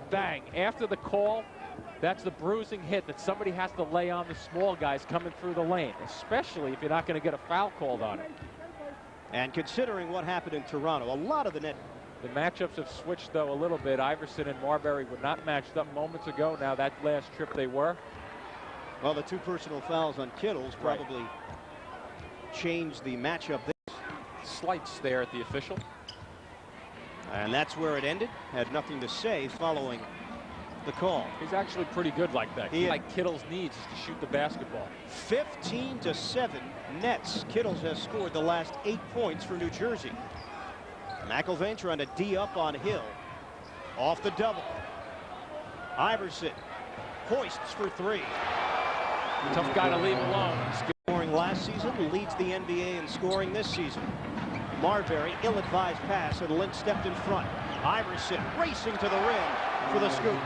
bang. After the call, that's the bruising hit that somebody has to lay on the small guys coming through the lane, especially if you're not going to get a foul called on it. And considering what happened in Toronto, a lot of the net. The matchups have switched, though, a little bit. Iverson and Marbury were not matched up moments ago. Now that last trip they were. Well, the 2 personal fouls on Kittles probably changed the matchup there. Slight stare at the official. And that's where it ended. Had nothing to say following the call. He's actually pretty good like that. Like Kittles needs is to shoot the basketball. 15-7 Nets. Kittles has scored the last 8 points for New Jersey. McIlvain trying to D up on Hill. Off the double. Iverson hoists for 3. Tough guy to leave alone. Scoring last season, leads the NBA in scoring this season. Marbury, ill-advised pass, and Lynch stepped in front. Iverson racing to the rim for the scoop.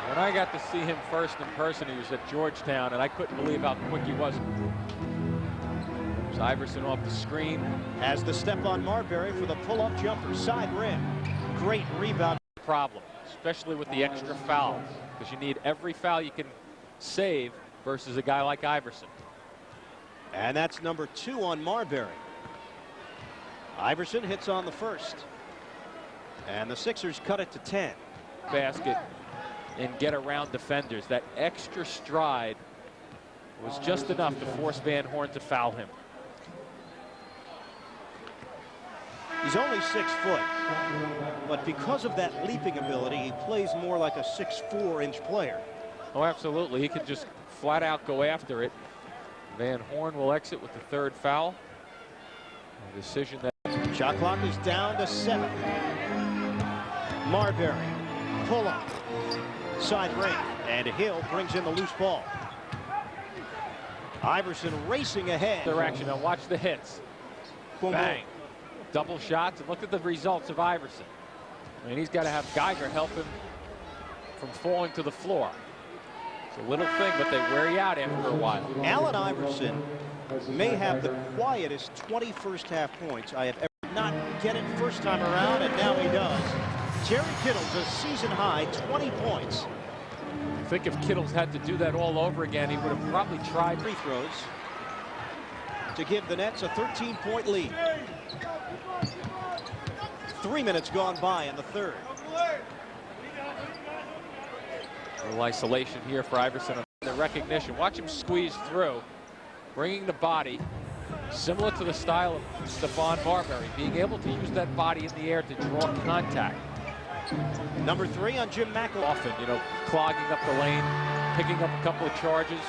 When I got to see him first in person, he was at Georgetown, and I couldn't believe how quick he was. There's Iverson off the screen. Has the step on Marbury for the pull-up jumper, side rim. Great rebound. Problem, especially with the extra fouls, because you need every foul you can save versus a guy like Iverson. And that's number 2 on Marbury. Iverson hits on the first. And the Sixers cut it to 10. Basket and get around defenders. That extra stride was just enough to force Van Horn to foul him. He's only 6 foot, but because of that leaping ability, he plays more like a 6'4" player. Oh, absolutely. He can just flat out go after it. Van Horn will exit with the 3rd foul. A decision that. Shot clock is down to 7. Marbury, pull up, side ring, and Hill brings in the loose ball. Iverson racing ahead. Direction. Now watch the hits. Boom, bang. boom. Double shots, and look at the results of Iverson. I mean, he's got to have Geiger help him from falling to the floor. It's a little thing, but they wear you out after a while. Allen Iverson may have the quietest 21st half points I have ever. Not get it first time around, and now he does. Jerry Kittles, a season high 20 points. I think if Kittles had to do that all over again, he would have probably tried free throws to give the Nets a 13-point lead. 3 minutes gone by in the 3rd. A little isolation here for Iverson. The recognition. Watch him squeeze through, bringing the body, similar to the style of Stephon Marbury, being able to use that body in the air to draw contact. Number 3 on Jim McIlvain. Often, you know, clogging up the lane, picking up a couple of charges.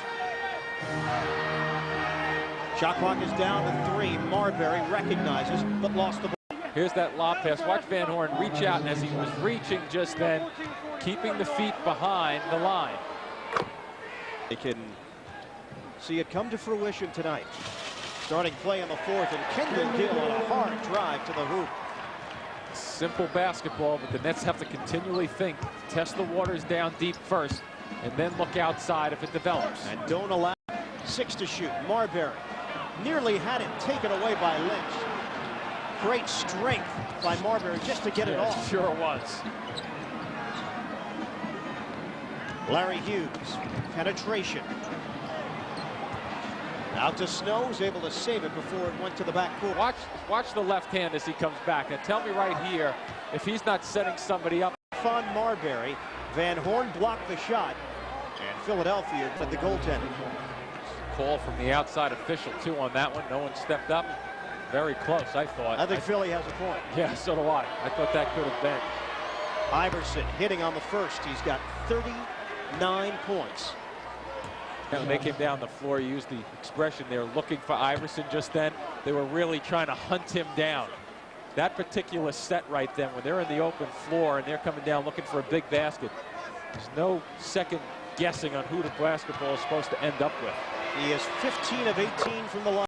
Shot clock is down to 3. Marbury recognizes, but lost the ball. Here's that lob pass. Watch Van Horn reach out, and as he was reaching just then, keeping the feet behind the line. They can see it come to fruition tonight. Starting play in the 4th, and Kendall Gill on a hard drive to the hoop. Simple basketball, but the Nets have to continually think, test the waters down deep first, and then look outside if it develops. And don't allow 6 to shoot. Marbury nearly had it taken away by Lynch. Great strength by Marbury just to get it off. Sure was. Larry Hughes, penetration. Out to Snow, was able to save it before it went to the backcourt. Watch the left hand as he comes back. Now tell me right here if he's not setting somebody up. Stephon Marbury, Van Horn blocked the shot, and Philadelphia at the goaltender. Call from the outside official too on that one. No one stepped up. Very close, I thought. I think Philly has a point. Yeah, so do I. I thought that could have been. Iverson hitting on the first. He's got 39 points. And when they came down the floor, you used the expression they were looking for Iverson just then. They were really trying to hunt him down. That particular set right then, when they're in the open floor and they're coming down looking for a big basket, there's no second guessing on who the basketball is supposed to end up with. He is 15 of 18 from the line.